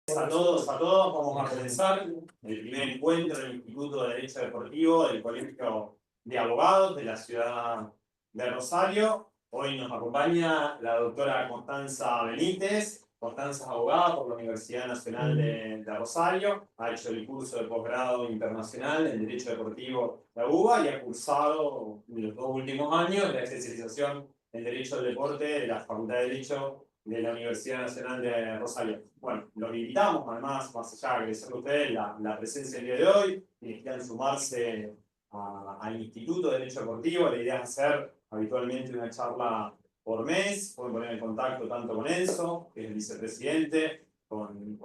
A todos, vamos a comenzar el primer encuentro del Instituto de Derecho Deportivo del Colegio de Abogados de la ciudad de Rosario. Hoy nos acompaña la doctora Constanza Benítez. Constanza es abogada por la Universidad Nacional de Rosario, ha hecho el curso de posgrado internacional en Derecho Deportivo de la UBA y ha cursado en los 2 últimos años la especialización en Derecho del Deporte de la Facultad de Derecho de la Universidad Nacional de Rosario. Bueno, los invitamos, además, más allá de agradecerle a ustedes la presencia el día de hoy, quienes quieran sumarse al Instituto de Derecho Deportivo. La idea es hacer habitualmente una charla por mes. Pueden poner en contacto tanto con Enzo, que es el vicepresidente, con el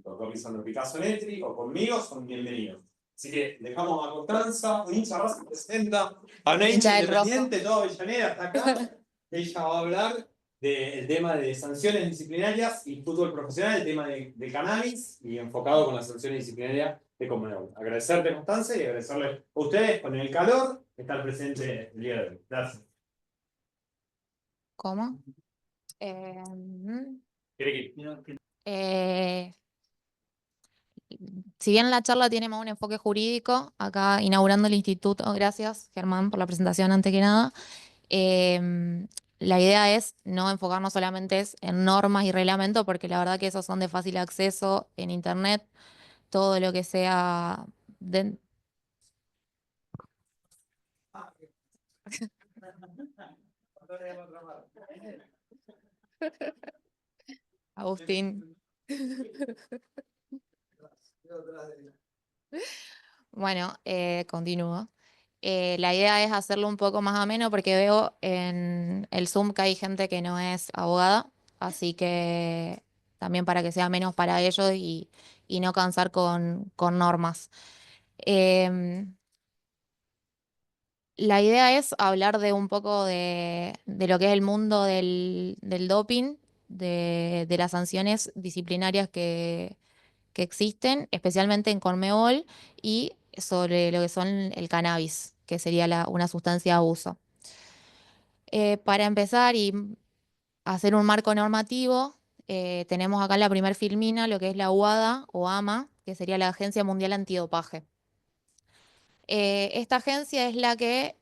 doctor Lisandro Picasso Netri, o conmigo, son bienvenidos. Así que dejamos a Constanza, un hincha Racing presenta a una hincha independiente, toda Avellaneda, hasta acá. Ella va a hablar del tema de sanciones disciplinarias y fútbol profesional, el tema de cannabis y enfocado con las sanciones disciplinarias de Conmebol. Agradecerte, Constanza, y agradecerle a ustedes con el calor estar presente el día de hoy. Gracias. ¿Cómo? Si bien la charla tiene más un enfoque jurídico, acá inaugurando el instituto, gracias Germán por la presentación antes que nada, la idea es no enfocarnos solamente en normas y reglamentos, porque la verdad que esos son de fácil acceso en internet, todo lo que sea... Agustín. Bueno, continúo. La idea es hacerlo un poco más ameno porque veo en el Zoom que hay gente que no es abogada, así que también para que sea menos para ellos y no cansar con normas. Em, la idea es hablar de un poco de lo que es el mundo del doping, de las sanciones disciplinarias que existen, especialmente en Conmebol, y sobre lo que son el cannabis, que sería una sustancia de abuso. Para empezar y hacer un marco normativo, tenemos acá en la primer filmina lo que es la UADA o AMA, que sería la Agencia Mundial Antidopaje. Esta agencia es la que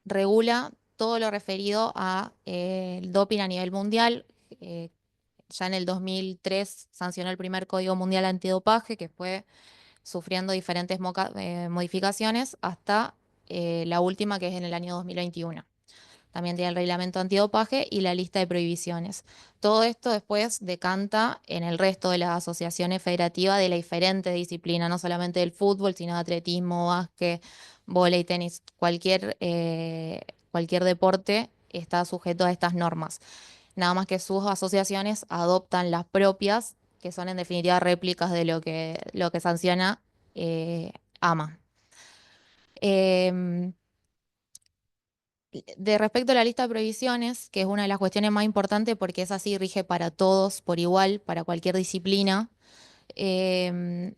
regula todo lo referido a el doping a nivel mundial. Ya en el 2003 sancionó el primer Código Mundial Antidopaje, que fue sufriendo diferentes modificaciones hasta la última, que es en el año 2021. También tiene el reglamento antidopaje y la lista de prohibiciones. Todo esto después decanta en el resto de las asociaciones federativas de la diferente disciplina, no solamente del fútbol, sino de atletismo, básquet, vóley, tenis, cualquier deporte está sujeto a estas normas. Nada más que sus asociaciones adoptan las propias, que son en definitiva réplicas de lo que sanciona AMA. De respecto a la lista de prohibiciones, que es una de las cuestiones más importantes porque es así, rige para todos por igual, para cualquier disciplina. em,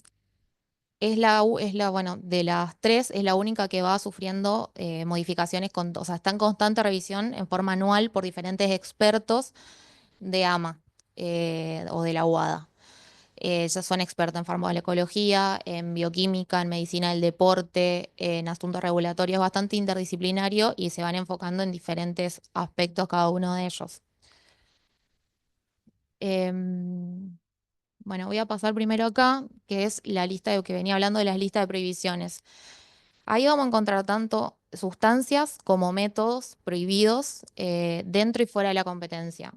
bueno, de las tres, es la única que va sufriendo modificaciones, o sea, está en constante revisión en forma anual por diferentes expertos de AMA o de la UADA. Ellos son expertos en farmacología, en bioquímica, en medicina del deporte, en asuntos regulatorios, bastante interdisciplinario y se van enfocando en diferentes aspectos cada uno de ellos. Bueno, voy a pasar primero acá, que es la lista que venía hablando de las listas de prohibiciones. Ahí vamos a encontrar tanto sustancias como métodos prohibidos dentro y fuera de la competencia.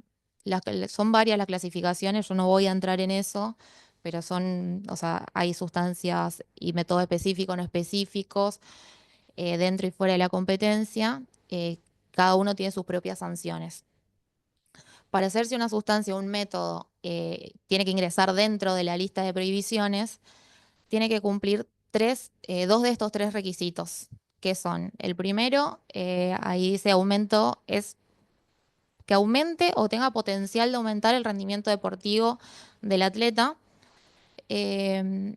Son varias las clasificaciones, yo no voy a entrar en eso, pero o sea, hay sustancias y métodos específicos, no específicos, dentro y fuera de la competencia. Cada uno tiene sus propias sanciones. Para hacerse una sustancia, un método, tiene que ingresar dentro de la lista de prohibiciones, tiene que cumplir dos de estos tres requisitos, que son, el primero, ahí dice aumento, es que aumente o tenga potencial de aumentar el rendimiento deportivo del atleta, que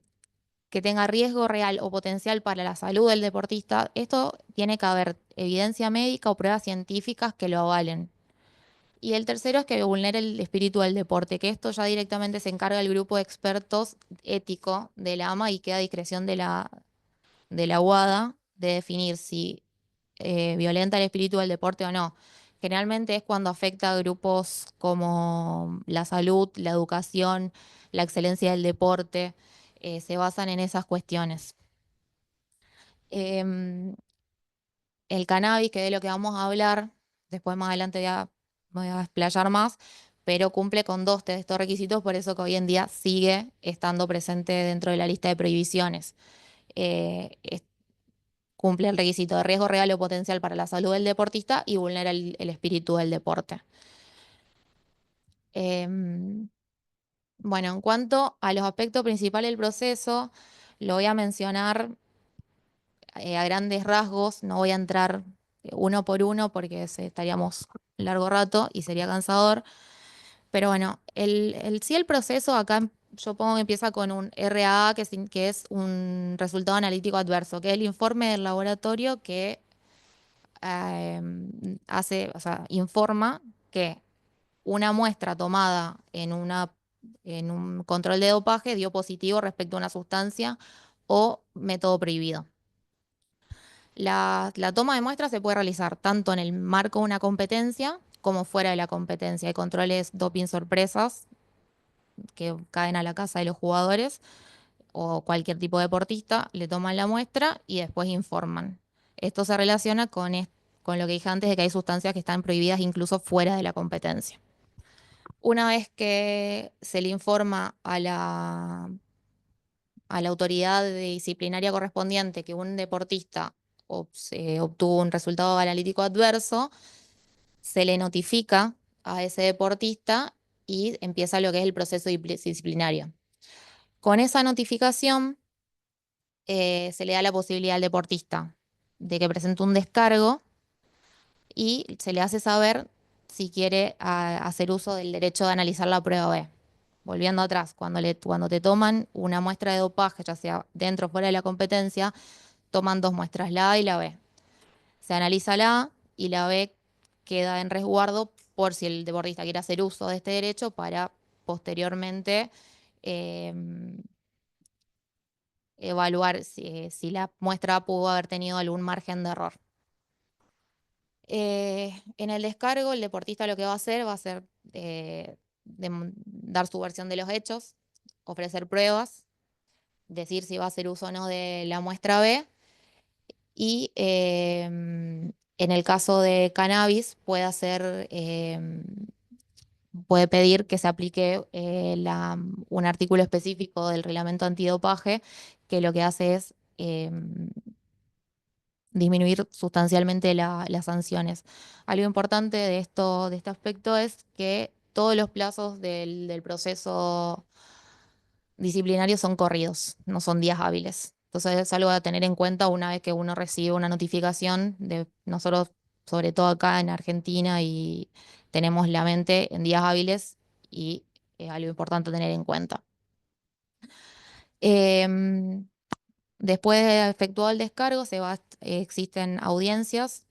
tenga riesgo real o potencial para la salud del deportista. Esto tiene que haber evidencia médica o pruebas científicas que lo avalen. Y el tercero es que vulnera el espíritu del deporte, que esto ya directamente se encarga el grupo de expertos ético de la AMA y queda a discreción de la UADA de definir si violenta el espíritu del deporte o no. Generalmente es cuando afecta a grupos como la salud, la educación, la excelencia del deporte, se basan en esas cuestiones. Em, el cannabis, que de lo que vamos a hablar, después más adelante ya me voy a explayar más, pero cumple con dos de estos requisitos, por eso que hoy en día sigue estando presente dentro de la lista de prohibiciones. Es cumple el requisito de riesgo real o potencial para la salud del deportista y vulnera el espíritu del deporte. Em, bueno, en cuanto a los aspectos principales del proceso, lo voy a mencionar a grandes rasgos, no voy a entrar uno por uno porque estaríamos largo rato y sería cansador. Pero bueno, sí el proceso acá yo pongo que empieza con un RAA, que es un resultado analítico adverso, que es el informe del laboratorio que o sea, informa que una muestra tomada en un control de dopaje dio positivo respecto a una sustancia o método prohibido. La toma de muestras se puede realizar tanto en el marco de una competencia como fuera de la competencia. Hay controles doping sorpresas que caen a la casa de los jugadores o cualquier tipo de deportista, le toman la muestra y después informan. Esto se relaciona con lo que dije antes de que hay sustancias que están prohibidas incluso fuera de la competencia. Una vez que se le informa a la autoridad disciplinaria correspondiente que un deportista obtuvo un resultado analítico adverso, se le notifica a ese deportista y empieza lo que es el proceso disciplinario. Con esa notificación se le da la posibilidad al deportista de que presente un descargo y se le hace saber si quiere hacer uso del derecho de analizar la prueba B. Volviendo atrás, cuando te toman una muestra de dopaje, ya sea dentro o fuera de la competencia, toman dos muestras, la A y la B. Se analiza la A y la B queda en resguardo por si el deportista quiere hacer uso de este derecho para posteriormente em, evaluar si la muestra pudo haber tenido algún margen de error. En el descargo, el deportista lo que va a ser dar su versión de los hechos, ofrecer pruebas, decir si va a hacer uso o no de la muestra B y en el caso de cannabis puede pedir que se aplique un artículo específico del reglamento antidopaje que lo que hace es disminuir sustancialmente las sanciones. Algo importante de este aspecto es que todos los plazos del proceso disciplinarios son corridos, no son días hábiles. Entonces es algo a tener en cuenta una vez que uno recibe una notificación de nosotros, sobre todo acá en Argentina, y tenemos la mente en días hábiles y es algo importante a tener en cuenta. Em, Después de efectuado el descargo, existen audiencias,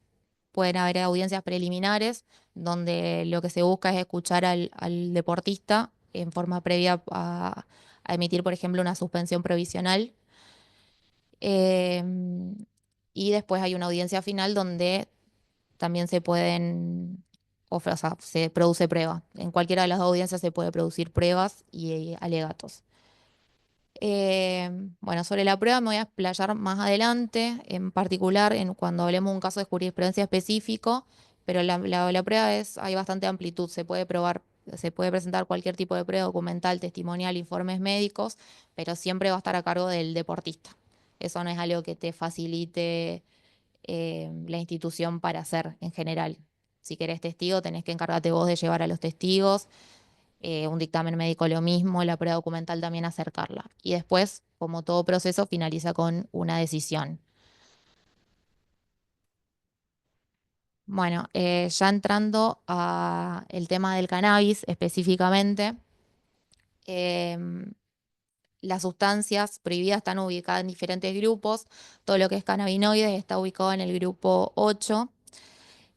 pueden haber audiencias preliminares, donde lo que se busca es escuchar al deportista en forma previa a emitir, por ejemplo, una suspensión provisional. Em, y después hay una audiencia final donde también o sea, se produce prueba. En cualquiera de las dos audiencias se puede producir pruebas y alegatos. Bueno, sobre la prueba me voy a explayar más adelante, en particular cuando hablemos de un caso de jurisprudencia específico, pero la prueba hay bastante amplitud, se puede probar, se puede presentar cualquier tipo de prueba documental, testimonial, informes médicos, pero siempre va a estar a cargo del deportista. Eso no es algo que te facilite la institución para hacer en general. Si querés testigo, tenés que encargarte vos de llevar a los testigos, un dictamen médico lo mismo, la prueba documental también acercarla. Y después, como todo proceso, finaliza con una decisión. Bueno, ya entrando a el tema del cannabis específicamente, em, las sustancias prohibidas están ubicadas en diferentes grupos. Todo lo que es cannabinoides está ubicado en el grupo 8.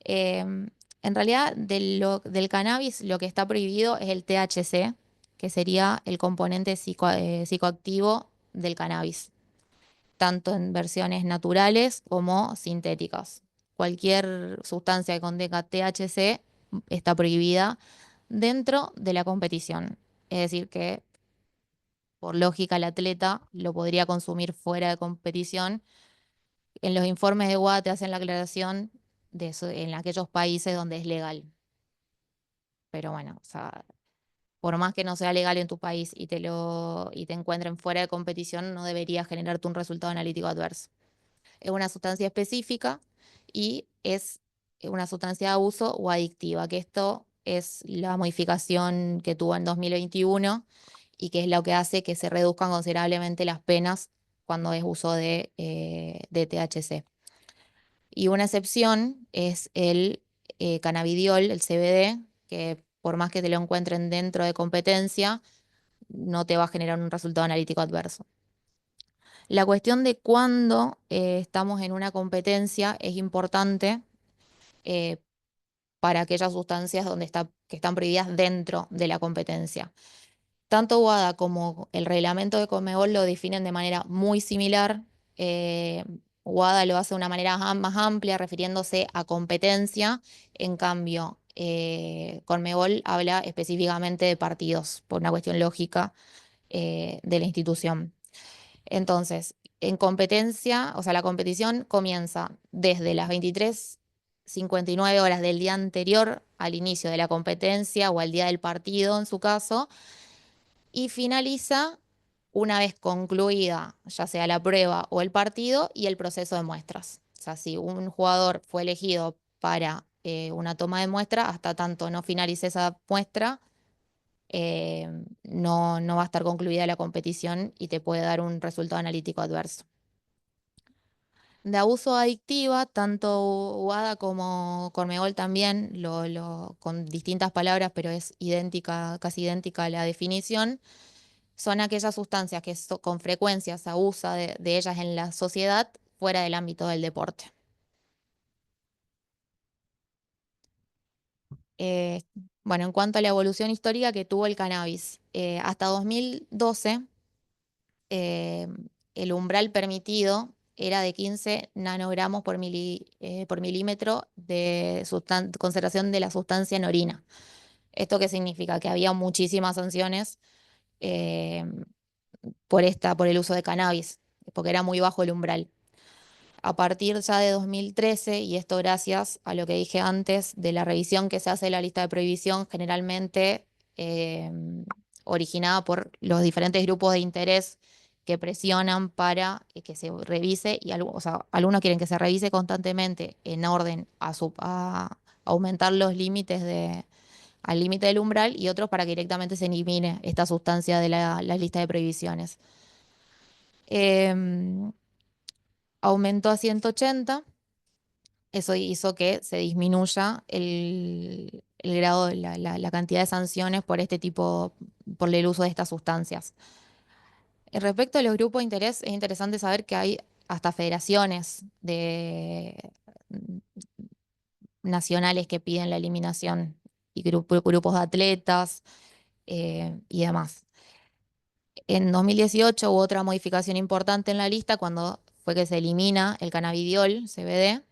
Em, En realidad, del cannabis lo que está prohibido es el THC, que sería el componente psicoactivo del cannabis, tanto en versiones naturales como sintéticas. Cualquier sustancia que contenga THC está prohibida dentro de la competición. Es decir, que por lógica el atleta lo podría consumir fuera de competición. En los informes de WADA te hacen la aclaración de eso en aquellos países donde es legal. Pero bueno, o sea, por más que no sea legal en tu país y te encuentren fuera de competición, no debería generarte un resultado analítico adverso. Es una sustancia específica y es una sustancia de uso o adictiva, que esto es la modificación que tuvo en 2021 y que es lo que hace que se reduzcan considerablemente las penas cuando es uso de THC. Y una excepción es el cannabidiol, el CBD, que por más que te lo encuentren dentro de competencia, no te va a generar un resultado analítico adverso. La cuestión de cuándo estamos en una competencia es importante eh, para aquellas sustancias que están prohibidas dentro de la competencia. Tanto WADA como el reglamento de Conmebol lo definen de manera muy similar. Eh, WADA lo hace de una manera más amplia, refiriéndose a competencia. En cambio, Conmebol habla específicamente de partidos, por una cuestión lógica de la institución. Entonces, en competencia, o sea, la competición comienza desde las 23:59 horas del día anterior al inicio de la competencia o al día del partido, en su caso, y finaliza una vez concluida, ya sea la prueba o el partido y el proceso de muestras. O sea, si un jugador fue elegido para una toma de muestra, hasta tanto no finalice esa muestra, no va a estar concluida la competición y te puede dar un resultado analítico adverso. De abuso adictiva, tanto UADA como Conmebol también, con distintas palabras, pero es idéntica, casi idéntica la definición, son aquellas sustancias que con frecuencia se abusa de ellas en la sociedad fuera del ámbito del deporte. Eh, bueno, en cuanto a la evolución histórica que tuvo el cannabis, hasta 2012 eh, el umbral permitido era de 15 nanogramos por milímetro de concentración de la sustancia en orina. ¿Esto qué significa? Que había muchísimas sanciones eh, por el uso de cannabis, porque era muy bajo el umbral. A partir ya de 2013, y esto gracias a lo que dije antes de la revisión que se hace de la lista de prohibición, generalmente eh, originada por los diferentes grupos de interés que presionan para que se revise, o sea, algunos quieren que se revise constantemente en orden a aumentar los límites al límite del umbral y otros para que directamente se elimine esta sustancia de la lista de prohibiciones. Em, Aumentó a 180. Eso hizo que se disminuya el grado, la cantidad de sanciones por este tipo, por el uso de estas sustancias. Respecto a los grupos de interés, es interesante saber que hay hasta federaciones nacionales que piden la eliminación y grupos de atletas y demás. En 2018 hubo otra modificación importante en la lista cuando fue que se elimina el cannabidiol, CBD,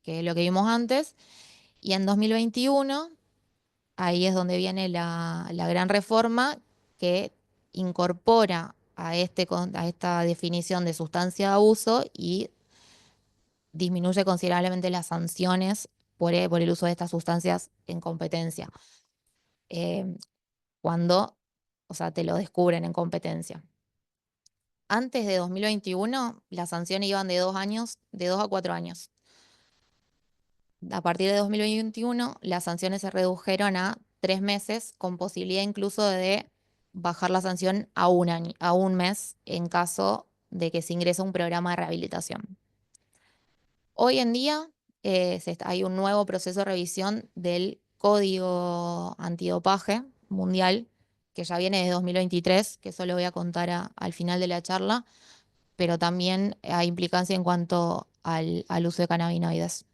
que es lo que vimos antes, y en 2021 ahí es donde viene la gran reforma que incorpora a esta definición de sustancia de abuso y disminuye considerablemente las sanciones por el uso de estas sustancias en competencia, eh, cuando, o sea, te lo descubren en competencia. Antes de 2021, las sanciones iban de 2 años, de 2 a 4 años. A partir de 2021, las sanciones se redujeron a 3 meses, con posibilidad incluso de bajar la sanción a un año, a un mes en caso de que se ingrese a un programa de rehabilitación. Hoy en día hay un nuevo proceso de revisión del Código Antidopaje Mundial, que ya viene de 2023, que eso lo voy a contar al final de la charla, pero también hay implicancia en cuanto al uso de cannabinoides.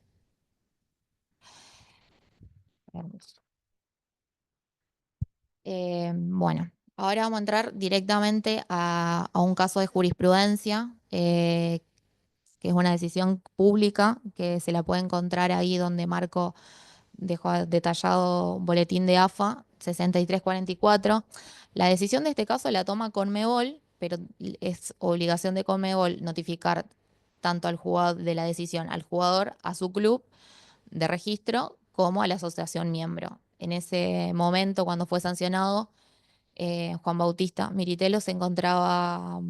Bueno, ahora vamos a entrar directamente a un caso de jurisprudencia, que es una decisión pública, que se la puede encontrar ahí donde Marco dejó detallado boletín de AFA 6344. La decisión de este caso la toma Conmebol, pero es obligación de Conmebol notificar tanto al jugador de la decisión, al jugador, a su club de registro, como a la asociación miembro. En ese momento, cuando fue sancionado, Juan Bautista Miritelo se encontraba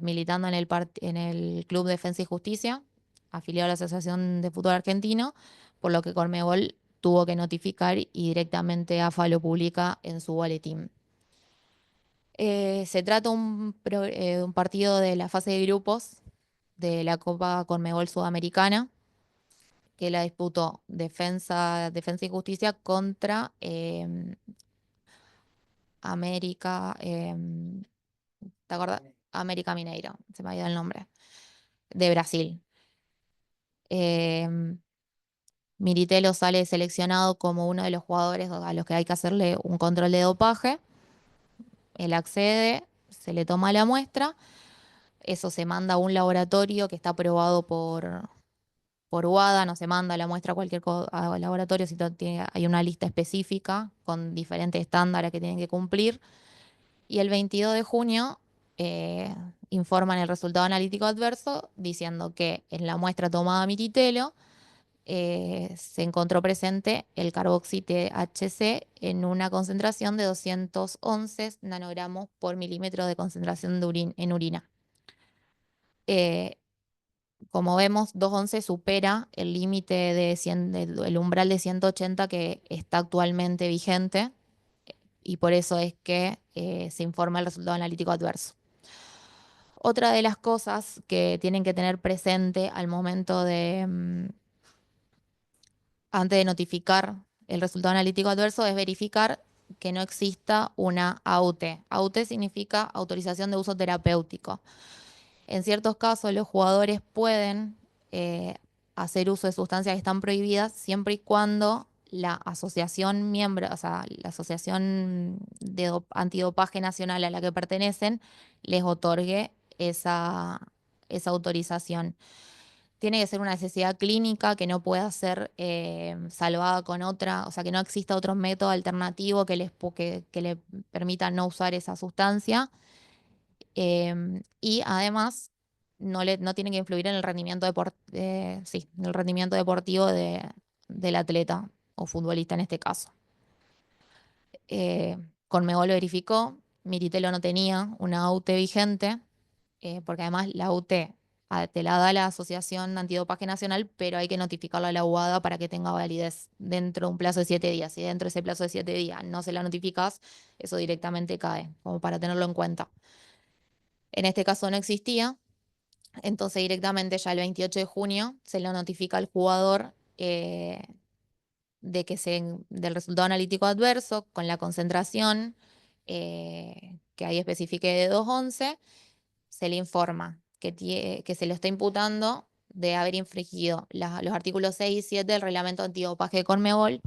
militando en el Club Defensa y Justicia, afiliado a la Asociación de Fútbol Argentino, por lo que Conmebol tuvo que notificar y directamente AFA lo publica en su boletín. Se trata de un partido de la fase de grupos de la Copa Conmebol Sudamericana, que la disputó Defensa y Justicia contra América, ¿te acuerdas? América Mineiro, se me ha ido el nombre, de Brasil. Em, Miritelo sale seleccionado como uno de los jugadores a los que hay que hacerle un control de dopaje. Él accede, se le toma la muestra, eso se manda a un laboratorio que está aprobado por WADA, no se manda la muestra a cualquier laboratorio, sino hay una lista específica con diferentes estándares que tienen que cumplir. Y el 22 de junio informan el resultado analítico adverso diciendo que en la muestra tomada a Miritelo se encontró presente el carboxi THC en una concentración de 211 nanogramos por milímetro de concentración en orina. Eh, Como vemos, 211 supera el límite el umbral de 180 que está actualmente vigente, y por eso es que se informa el resultado analítico adverso. Otra de las cosas que tienen que tener presente al momento antes de notificar el resultado analítico adverso, es verificar que no exista una AUT. AUT significa autorización de uso terapéutico. En ciertos casos, los jugadores pueden hacer uso de sustancias que están prohibidas siempre y cuando la asociación miembro, o sea, la asociación antidopaje nacional a la que pertenecen, les otorgue esa autorización. Tiene que ser una necesidad clínica que no pueda ser salvada con otra, o sea, que no exista otro método alternativo que le permita no usar esa sustancia. Y además no tiene que influir en el rendimiento, sí, en el rendimiento deportivo del atleta o futbolista en este caso. Conmebol lo verificó, Miritelo no tenía una AUT vigente, porque además la AUT te la da la Asociación Antidopaje Nacional, pero hay que notificarla a la UADA para que tenga validez dentro de un plazo de 7 días. Si dentro de ese plazo de 7 días no se la notificas, eso directamente cae, como para tenerlo en cuenta. En este caso no existía, entonces directamente ya el 28 de junio se lo notifica al jugador del resultado analítico adverso con la concentración que ahí especifique de 211. Se le informa que se lo está imputando de haber infringido los artículos 6 y 7 del reglamento antidopaje de Conmebol,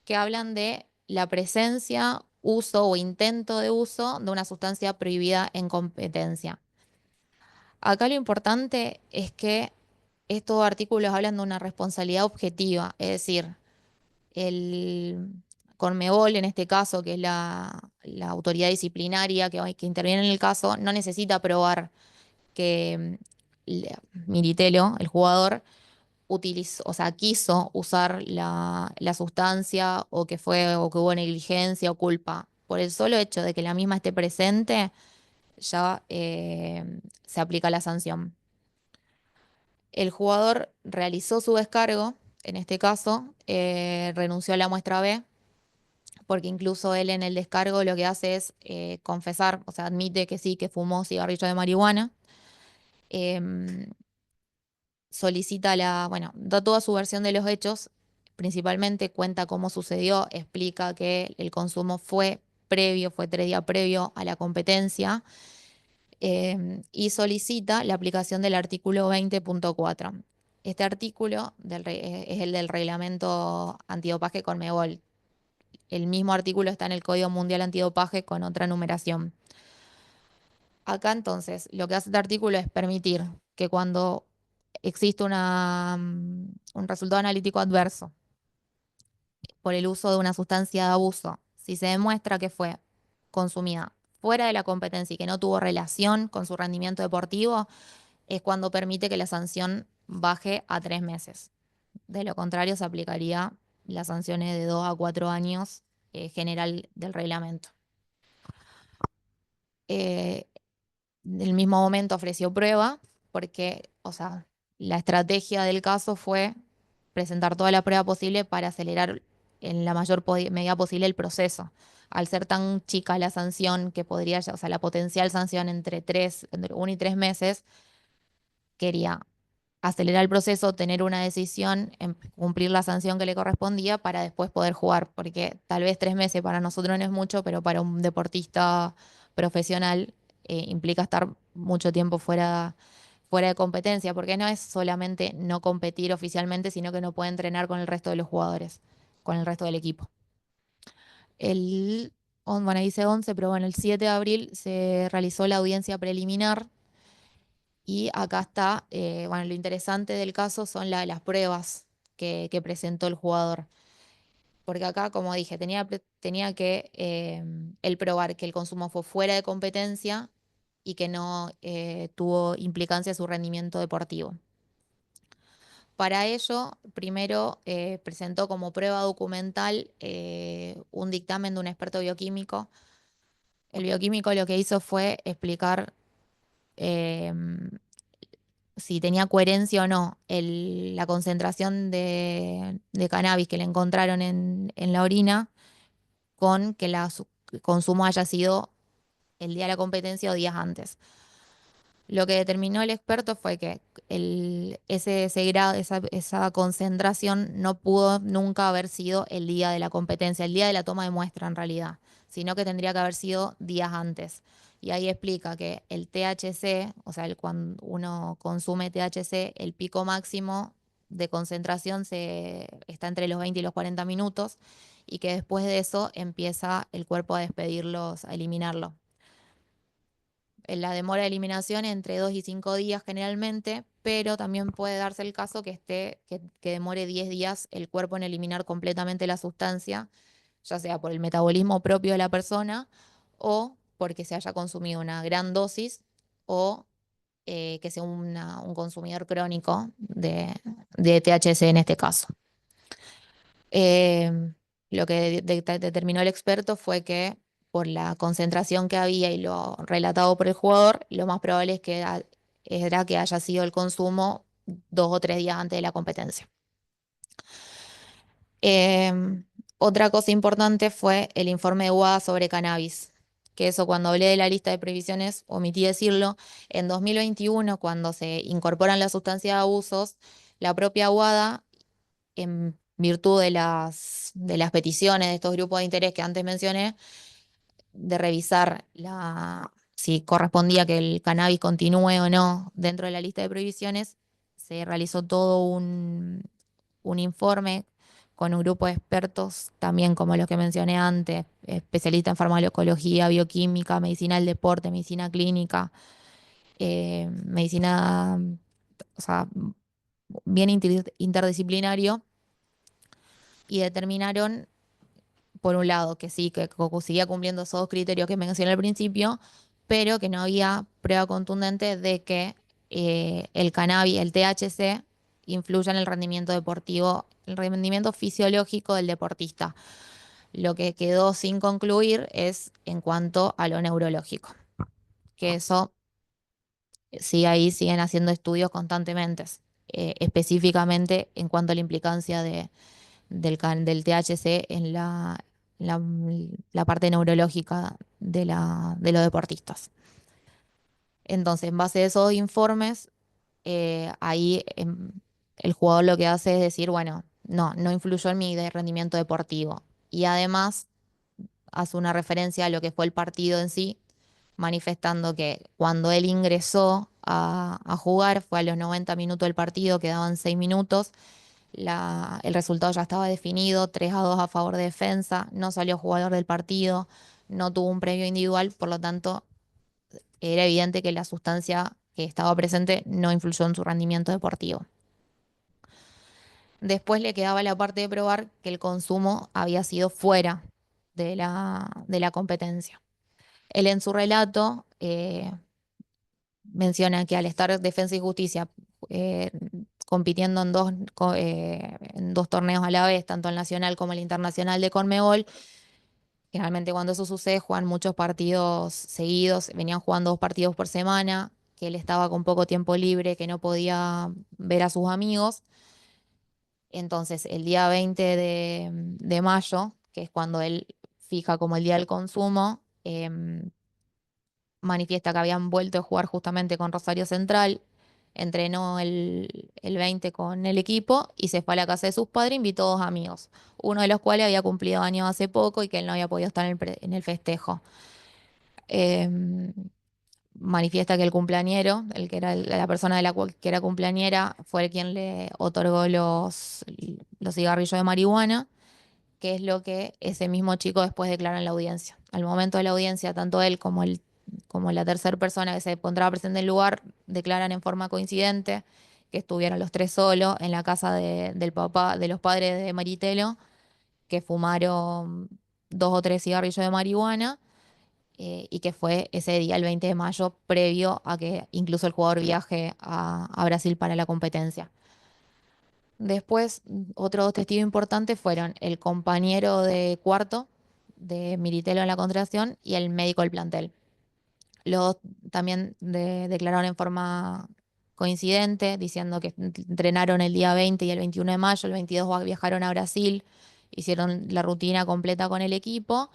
que hablan de la presencia, uso o intento de uso de una sustancia prohibida en competencia. Acá lo importante es que estos artículos hablan de una responsabilidad objetiva, es decir, el Conmebol, en este caso, que es la autoridad disciplinaria que interviene en el caso, no necesita probar que Militelo, el jugador, o sea, quiso usar la sustancia, o que hubo negligencia o culpa. Por el solo hecho de que la misma esté presente, ya se aplica la sanción. El jugador realizó su descargo, en este caso, renunció a la muestra B, porque incluso él en el descargo lo que hace es confesar, o sea, admite que sí, que fumó cigarrillo de marihuana. Em, Solicita bueno, da toda su versión de los hechos, principalmente cuenta cómo sucedió, explica que el consumo fue 3 días previo a la competencia, y solicita la aplicación del artículo 20.4. Este artículo es el del reglamento antidopaje Conmebol. El mismo artículo está en el Código Mundial Antidopaje con otra numeración. Acá entonces, lo que hace este artículo es permitir que cuando existe un resultado analítico adverso por el uso de una sustancia de abuso, si se demuestra que fue consumida fuera de la competencia y que no tuvo relación con su rendimiento deportivo, es cuando permite que la sanción baje a 3 meses. De lo contrario, se aplicaría las sanciones de 2 a 4 años general del reglamento. En el mismo momento ofreció prueba porque, o sea, la estrategia del caso fue presentar toda la prueba posible para acelerar en la mayor medida posible el proceso. Al ser tan chica la sanción que podría, o sea, la potencial sanción entre 1 y 3 meses, quería acelerar el proceso, tener una decisión, cumplir la sanción que le correspondía para después poder jugar, porque tal vez 3 meses para nosotros no es mucho, pero para un deportista profesional implica estar mucho tiempo fuera de competencia, porque no es solamente no competir oficialmente, sino que no puede entrenar con el resto de los jugadores, con el resto del equipo. Bueno, dice 11, pero bueno, el 7 de abril se realizó la audiencia preliminar y acá está, bueno, lo interesante del caso son las pruebas que presentó el jugador. Porque acá, como dije, tenía que él probar que el consumo fue fuera de competencia y que no tuvo implicancia en su rendimiento deportivo. Para ello, primero presentó como prueba documental un dictamen de un experto bioquímico. El bioquímico lo que hizo fue explicar si tenía coherencia o no la concentración de cannabis que le encontraron en la orina con que el consumo haya sido el día de la competencia o días antes. Lo que determinó el experto fue que ese grado, esa concentración no pudo nunca haber sido el día de la competencia, el día de la toma de muestra en realidad, sino que tendría que haber sido días antes. Y ahí explica que el THC, o sea, cuando uno consume THC, el pico máximo de concentración está entre los 20 y los 40 minutos y que después de eso empieza el cuerpo a despedirlos, a eliminarlo. La demora de eliminación entre 2 y 5 días generalmente, pero también puede darse el caso que demore 10 días el cuerpo en eliminar completamente la sustancia, ya sea por el metabolismo propio de la persona o porque se haya consumido una gran dosis o que sea un consumidor crónico de THC en este caso. Lo que determinó el experto fue que por la concentración que había y lo relatado por el jugador, lo más probable era que haya sido el consumo 2 o 3 días antes de la competencia. Otra cosa importante fue el informe de WADA sobre cannabis, que eso cuando hablé de la lista de prohibiciones omití decirlo. En 2021, cuando se incorporan las sustancias de abusos, la propia WADA, en virtud de las peticiones de estos grupos de interés que antes mencioné, de revisar si correspondía que el cannabis continúe o no dentro de la lista de prohibiciones, se realizó todo un informe con un grupo de expertos, también como los que mencioné antes, especialistas en farmacología, bioquímica, medicina del deporte, medicina clínica, medicina, o sea, bien interdisciplinario, y determinaron, por un lado, que sí, que seguía cumpliendo esos 2 criterios que mencioné al principio, pero que no había prueba contundente de que el cannabis, el THC, influya en el rendimiento deportivo, el rendimiento fisiológico del deportista. Lo que quedó sin concluir es en cuanto a lo neurológico, que eso sí, ahí siguen haciendo estudios constantemente, específicamente en cuanto a la implicancia del THC en la, la parte neurológica de los deportistas. Entonces, en base a esos informes, ahí el jugador lo que hace es decir, bueno, no influyó en mi rendimiento deportivo. Y además hace una referencia a lo que fue el partido en sí, manifestando que cuando él ingresó a jugar, fue a los 90 minutos del partido, quedaban 6 minutos. El resultado ya estaba definido, 3-2 a favor de Defensa, no salió jugador del partido, no tuvo un premio individual, por lo tanto era evidente que la sustancia que estaba presente no influyó en su rendimiento deportivo. Después le quedaba la parte de probar que el consumo había sido fuera de la competencia. Él en su relato menciona que al estar Defensa y Justicia eh, compitiendo en dos torneos a la vez, tanto el nacional como el internacional de Conmebol, generalmente cuando eso sucede juegan muchos partidos seguidos, venían jugando 2 partidos por semana, que él estaba con poco tiempo libre, que no podía ver a sus amigos. Entonces, el día 20 de mayo, que es cuando él fija como el día del consumo, manifiesta que habían vuelto a jugar justamente con Rosario Central, entrenó el 20 con el equipo y se fue a la casa de sus padres, invitó 2 amigos, uno de los cuales había cumplido años hace poco y que él no había podido estar en el festejo. Em, Manifiesta que el cumpleañero, el que era la persona de la cual que era cumpleañera, fue el quien le otorgó los cigarrillos de marihuana, que es lo que ese mismo chico después declara en la audiencia. Al momento de la audiencia, tanto él como la tercera persona que se encontraba presente en el lugar declaran en forma coincidente que estuvieron los tres solos en la casa del papá, de los padres de Maritelo, que fumaron 2 o 3 cigarrillos de marihuana y que fue ese día, el 20 de mayo, previo a que incluso el jugador viaje a Brasil para la competencia. Después, otros 2 testigos importantes fueron el compañero de cuarto de Militelo en la contratación y el médico del plantel. Los dos también declararon en forma coincidente, diciendo que entrenaron el día 20 y el 21 de mayo, el 22 viajaron a Brasil, hicieron la rutina completa con el equipo,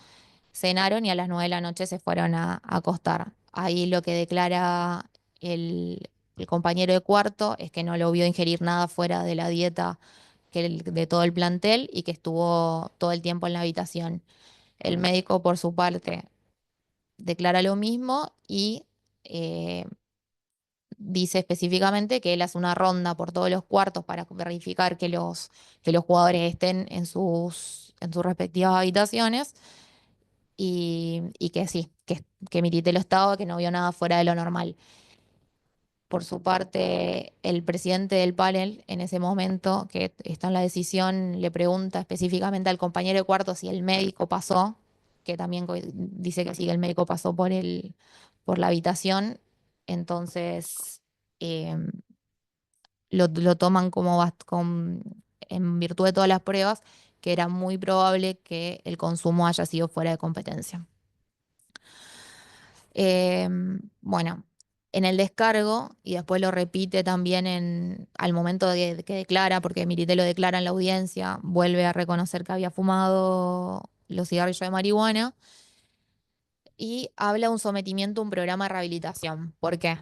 cenaron y a las 9 de la noche se fueron a acostar. Ahí lo que declara el compañero de cuarto es que no lo vio ingerir nada fuera de la dieta de todo el plantel y que estuvo todo el tiempo en la habitación. El médico, por su parte, declara lo mismo y eh, dice específicamente que él hace una ronda por todos los cuartos para verificar que los jugadores estén en sus respectivas habitaciones y que sí, que Militelo estaba, que no vio nada fuera de lo normal. Por su parte, el presidente del panel, en ese momento que está en la decisión, le pregunta específicamente al compañero de cuarto si el médico pasó, que también dice que sí, que el médico pasó por la habitación. Entonces, eh, lo toman en virtud de todas las pruebas, que era muy probable que el consumo haya sido fuera de competencia. Bueno, en el descargo, y después lo repite también al momento de que declara, porque Milité lo declara en la audiencia, vuelve a reconocer que había fumado los cigarrillos de marihuana y habla de un sometimiento a un programa de rehabilitación. ¿Por qué?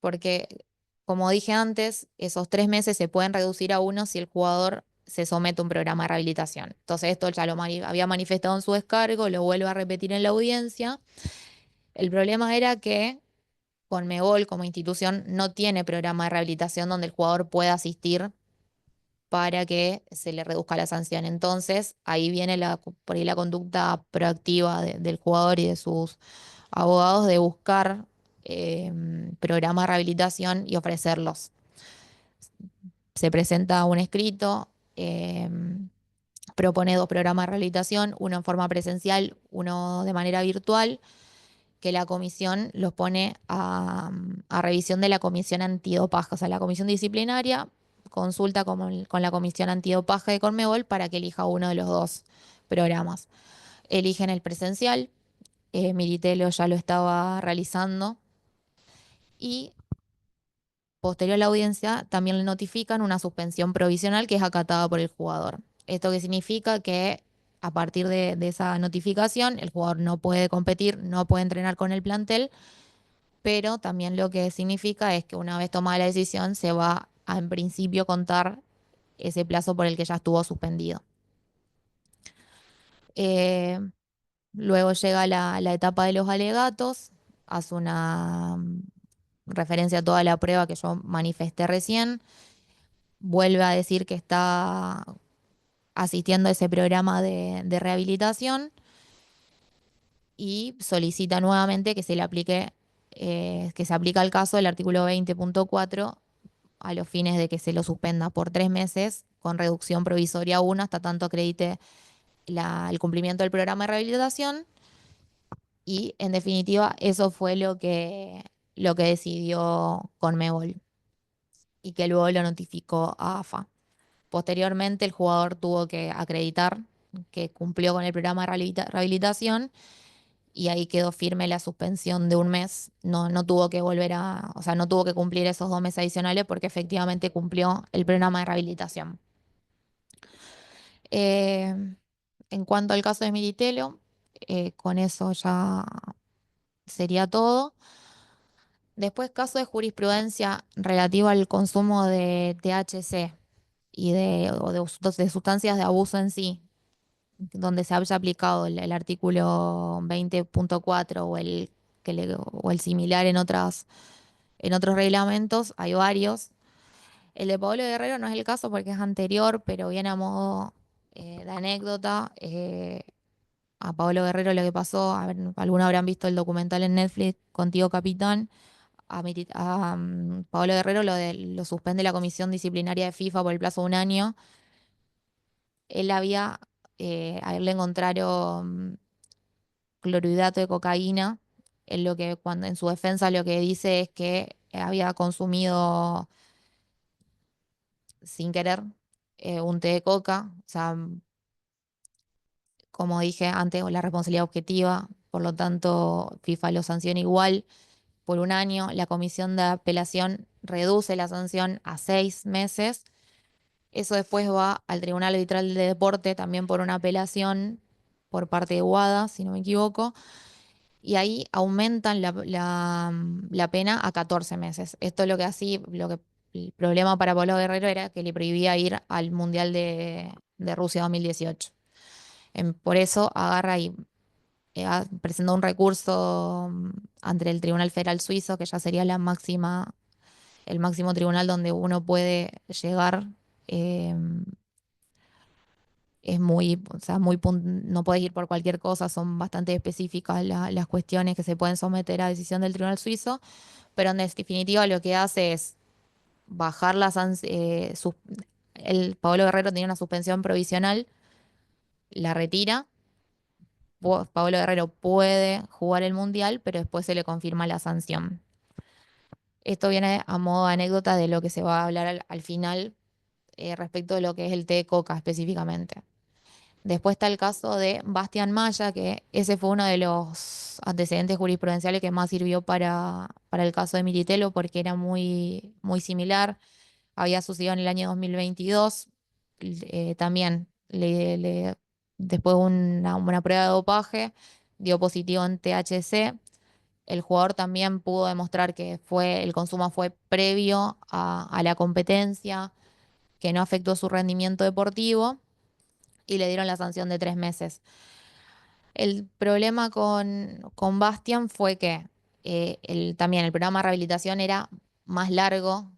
Porque, como dije antes, esos 3 meses se pueden reducir a uno si el jugador se somete a un programa de rehabilitación. Entonces esto ya había manifestado en su descargo, lo vuelve a repetir en la audiencia. El problema era que Conmebol como institución no tiene programa de rehabilitación donde el jugador pueda asistir para que se le reduzca la sanción. Entonces, ahí viene por ahí la conducta proactiva del jugador y de sus abogados de buscar programas de rehabilitación y ofrecerlos. Se presenta un escrito, propone 2 programas de rehabilitación, uno en forma presencial, uno de manera virtual que la comisión los pone a revisión de la comisión antidopaje, o sea, la comisión disciplinaria consulta con la comisión antidopaje de Conmebol para que elija uno de los 2 programas. Eligen el presencial, Militelo ya lo estaba realizando y posterior a la audiencia también le notifican una suspensión provisional que es acatada por el jugador. Esto que significa que a partir de esa notificación el jugador no puede competir, no puede entrenar con el plantel, pero también lo que significa es que una vez tomada la decisión se va a en principio contar ese plazo por el que ya estuvo suspendido. Eh, Luego llega la etapa de los alegatos, hace referencia a toda la prueba que yo manifesté recién. Vuelve a decir que está asistiendo a ese programa de rehabilitación y solicita nuevamente que se le aplique, que se aplica el caso del artículo 20.4 a los fines de que se lo suspenda por 3 meses con reducción provisoria 1 hasta tanto acredite el cumplimiento del programa de rehabilitación. Y en definitiva, eso fue lo que decidió Conmebol y que luego lo notificó a AFA. Posteriormente, el jugador tuvo que acreditar que cumplió con el programa de rehabilitación y ahí quedó firme la suspensión de un mes. No, no tuvo que volver o sea, no tuvo que cumplir esos 2 meses adicionales porque efectivamente cumplió el programa de rehabilitación. Eh, en cuanto al caso de Militelo, con eso ya sería todo. Después, caso de jurisprudencia relativo al consumo de THC o de sustancias de abuso en sí, donde se haya aplicado el artículo 20.4 o el similar en otros reglamentos, hay varios. El de Pablo Guerrero no es el caso porque es anterior, pero viene a modo de anécdota. A Pablo Guerrero lo que pasó, a ver, algunos habrán visto el documental en Netflix, Contigo Capitán. A Pablo Guerrero lo suspende la comisión disciplinaria de FIFA por el plazo de un año. Él a él le encontraron clorhidrato de cocaína. Cuando en su defensa lo que dice es que había consumido sin querer un té de coca. O sea, como dije antes, la responsabilidad objetiva, por lo tanto, FIFA lo sanciona igual por un año. La comisión de apelación reduce la sanción a 6 meses. Eso después va al Tribunal Arbitral de Deporte, también por una apelación por parte de WADA, si no me equivoco, y ahí aumentan la pena a 14 meses. Esto es lo que el problema para Pablo Guerrero era que le prohibía ir al Mundial de Rusia 2018. Por eso agarra y presenta un recurso ante el Tribunal Federal Suizo, que ya sería el máximo tribunal donde uno puede llegar. eh, es muy, o sea, no puedes ir por cualquier cosa, son bastante específicas las cuestiones que se pueden someter a decisión del Tribunal Suizo, pero en definitiva lo que hace es bajar el Pablo Guerrero tenía una suspensión provisional, la retira. Pablo Guerrero puede jugar el Mundial, pero después se le confirma la sanción. Esto viene a modo de anécdota de lo que se va a hablar al final respecto de lo que es el té de coca específicamente. Después está el caso de Bastián Maya, que ese fue uno de los antecedentes jurisprudenciales que más sirvió para el caso de Militelo porque era muy, muy similar. Había sucedido en el año 2022. También después de una prueba de dopaje dio positivo en THC. El jugador también pudo demostrar que el consumo fue previo a la competencia, que no afectó su rendimiento deportivo y le dieron la sanción de 3 meses. El problema con Bastian fue que también el programa de rehabilitación era más largo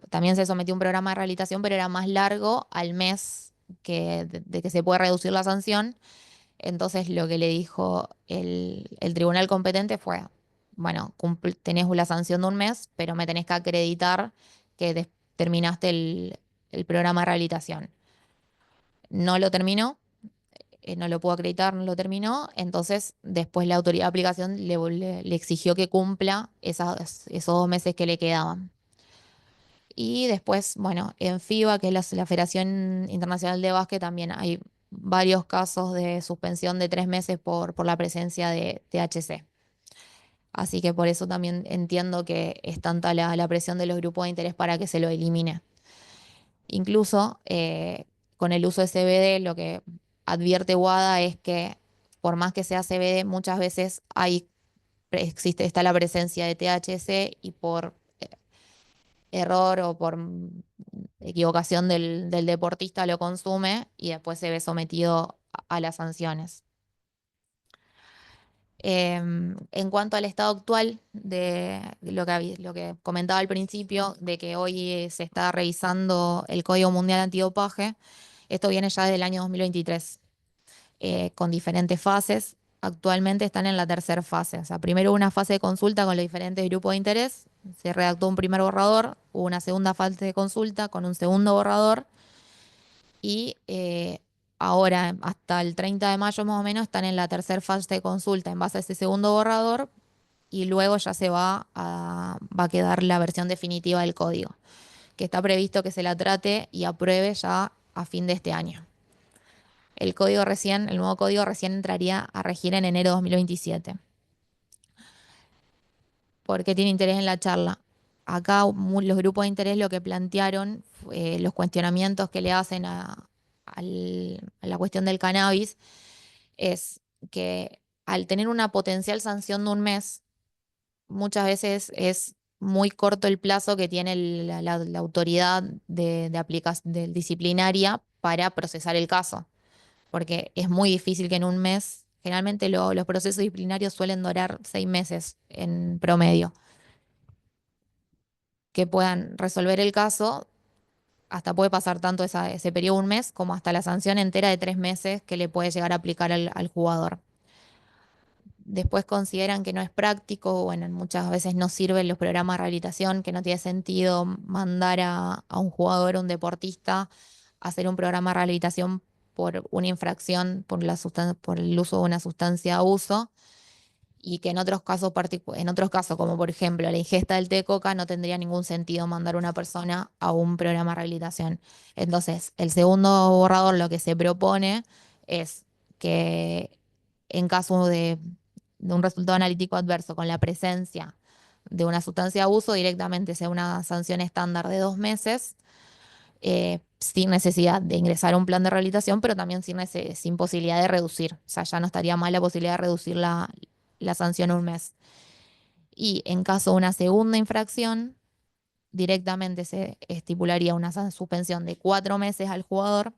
también se sometió a un programa de rehabilitación, pero era más largo al mes de que se puede reducir la sanción. Entonces lo que le dijo el tribunal competente fue, bueno, tenés la sanción de un mes, pero me tenés que acreditar que terminaste el programa de rehabilitación. No lo terminó, no lo pudo acreditar, no lo terminó, entonces después la autoridad de aplicación le exigió que cumpla esos 2 meses que le quedaban. Y después, bueno, en FIBA, que es la Federación Internacional de Básquet, también hay varios casos de suspensión de 3 meses por la presencia de THC. Así que por eso también entiendo que es tanta la presión de los grupos de interés para que se lo elimine. Incluso con el uso de CBD, lo que advierte WADA es que por más que sea CBD, muchas veces está la presencia de THC y por error o por equivocación del deportista lo consume y después se ve sometido a las sanciones. En cuanto al estado actual de lo que comentaba al principio, de que hoy se está revisando el Código Mundial Antidopaje, esto viene ya desde el año 2023, con diferentes fases. Actualmente están en la tercera fase. O sea, primero hubo una fase de consulta con los diferentes grupos de interés, se redactó un primer borrador, hubo una segunda fase de consulta con un segundo borrador y ahora, hasta el 30 de mayo más o menos, están en la tercera fase de consulta en base a ese segundo borrador y luego ya va a quedar la versión definitiva del código, que está previsto que se la trate y apruebe ya a fin de este año. El nuevo código recién entraría a regir en enero de 2027. ¿Por qué tiene interés en la charla? Acá los grupos de interés lo que plantearon, los cuestionamientos que le hacen a la cuestión del cannabis, es que al tener una potencial sanción de un mes, muchas veces es muy corto el plazo que tiene la autoridad de disciplinaria para procesar el caso, porque es muy difícil que en un mes, generalmente los procesos disciplinarios suelen durar 6 meses en promedio, que puedan resolver el caso, hasta puede pasar tanto ese periodo, un mes, como hasta la sanción entera de 3 meses que le puede llegar a aplicar al jugador. Después consideran que no es práctico, bueno, muchas veces no sirven los programas de rehabilitación, que no tiene sentido mandar a un jugador, a un deportista, a hacer un programa de rehabilitación por una infracción, por el uso de una sustancia de abuso, y que en otros casos, como por ejemplo la ingesta del té de coca, no tendría ningún sentido mandar a una persona a un programa de rehabilitación. Entonces, el segundo borrador lo que se propone es que en caso de un resultado analítico adverso con la presencia de una sustancia de abuso, directamente sea una sanción estándar de 2 meses, sin necesidad de ingresar a un plan de rehabilitación, pero también sin posibilidad de reducir. O sea, ya no estaría mal la posibilidad de reducir la sanción a un mes. Y en caso de una segunda infracción, directamente se estipularía una suspensión de 4 meses al jugador,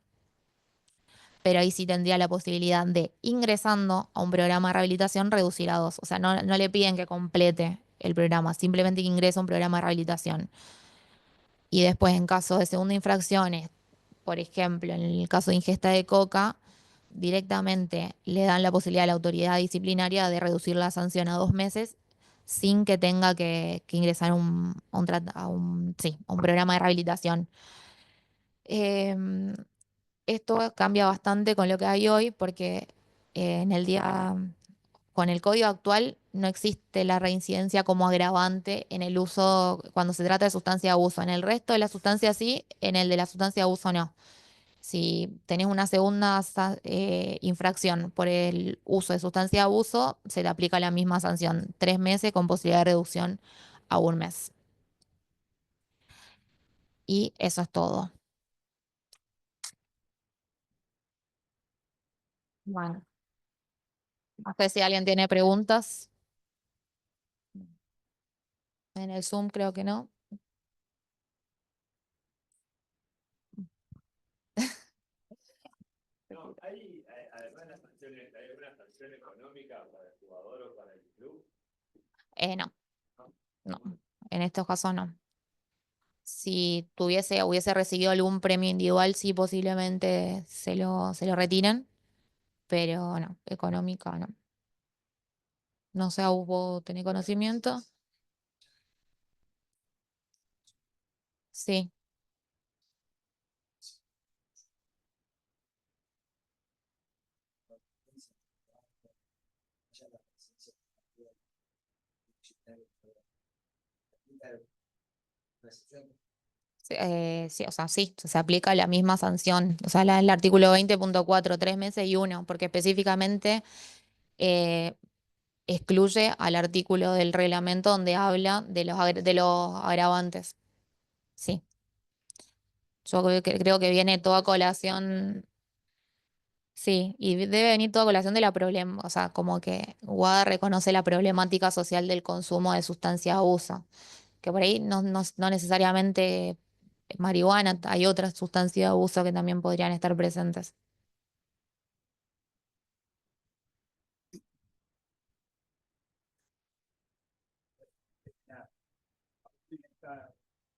pero ahí sí tendría la posibilidad de, ingresando a un programa de rehabilitación, reducir a 2. O sea, no le piden que complete el programa, simplemente que ingrese a un programa de rehabilitación. Y después, en caso de segunda infracción, por ejemplo, en el caso de ingesta de coca, directamente le dan la posibilidad a la autoridad disciplinaria de reducir la sanción a 2 meses sin que tenga que ingresar a un programa de rehabilitación. Em, Esto cambia bastante con lo que hay hoy porque con el código actual no existe la reincidencia como agravante en el uso cuando se trata de sustancia de abuso. En el resto de la sustancia sí, en el de la sustancia de abuso no. Si tenés una segunda infracción por el uso de sustancia de abuso, se te aplica la misma sanción, 3 meses con posibilidad de reducción a un mes. Y eso es todo. Bueno, no sé si alguien tiene preguntas. En el Zoom creo que no. No, además de las sanciones, ¿hay alguna sanción económica para el jugador o para el club? No, ¿No? no. En estos casos no. Si hubiese recibido algún premio individual, sí posiblemente se lo retiren, pero no, económica no. No sé, ¿vos tenés conocimiento? Sí. Sí, sí, o sea, sí, se aplica la misma sanción. O sea, el artículo 20.4, 3 meses y uno, porque específicamente eh, excluye al artículo del reglamento donde habla de los agravantes. Sí, yo creo que viene toda colación. Sí, y debe venir toda colación de la problema, o sea, como que WADA reconoce la problemática social del consumo de sustancias de abuso, que por ahí no necesariamente marihuana, hay otras sustancias de abuso que también podrían estar presentes.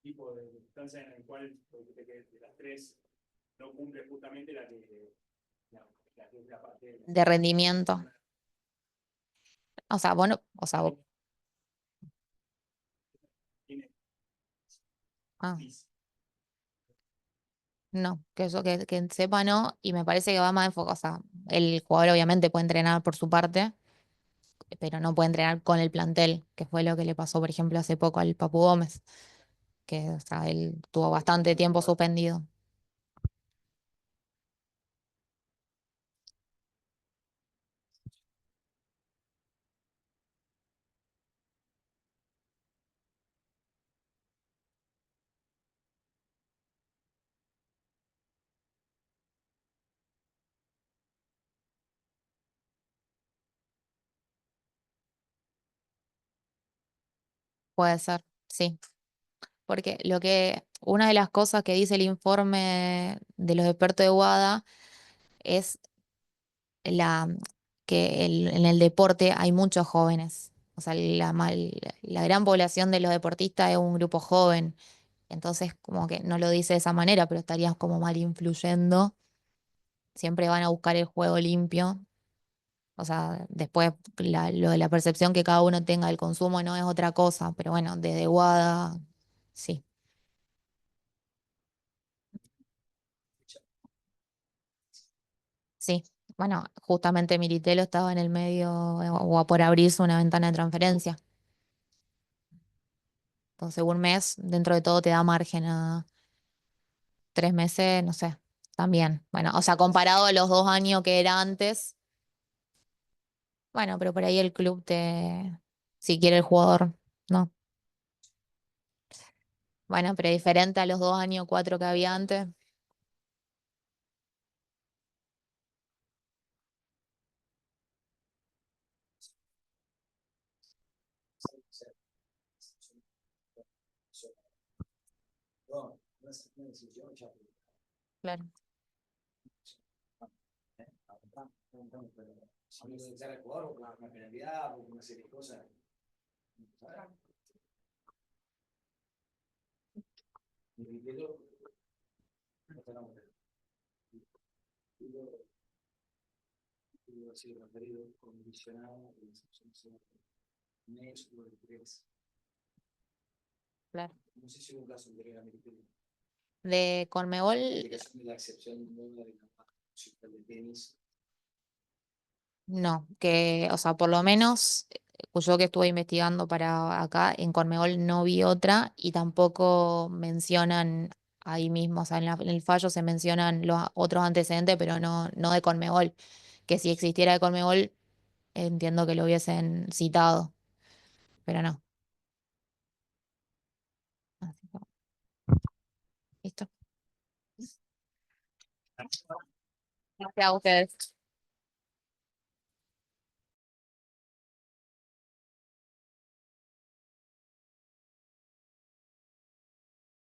tipo de instancia en el cual de las tres no cumple justamente la que es la parte De rendimiento. O sea, bueno, o sea, tiene ah, no, que eso que sepa no, y me parece que va más enfocado, o sea, el jugador obviamente puede entrenar por su parte, pero no puede entrenar con el plantel, que fue lo que le pasó, por ejemplo, hace poco al Papu Gómez, que, o sea, él tuvo bastante tiempo suspendido. Puede ser, sí. Porque una de las cosas que dice el informe de los expertos de WADA es la, en el deporte hay muchos jóvenes. O sea, la gran población de los deportistas es un grupo joven. Entonces, como que no lo dice de esa manera, pero estarías como mal influyendo. Siempre van a buscar el juego limpio. O sea, después lo de la percepción que cada uno tenga del consumo no es otra cosa. Pero bueno, desde WADA, sí. Sí, bueno, justamente Militelo estaba en el medio o a por abrirse una ventana de transferencia. Entonces, un mes, dentro de todo, te da margen a 3 meses, no sé, también. Bueno, o sea, comparado a los 2 años que era antes, bueno, pero por ahí el club si quiere el jugador, no. Bueno, pero diferente a los 2 años, 4 que había antes. Claro, claro. De Conmebol, no, o sea, por lo menos yo que estuve investigando para acá, en Conmebol no vi otra y tampoco mencionan ahí mismo, o sea, en el fallo se mencionan los otros antecedentes, pero no de Conmebol, que si existiera de Conmebol, entiendo que lo hubiesen citado, pero no. Así que, listo. Gracias a ustedes.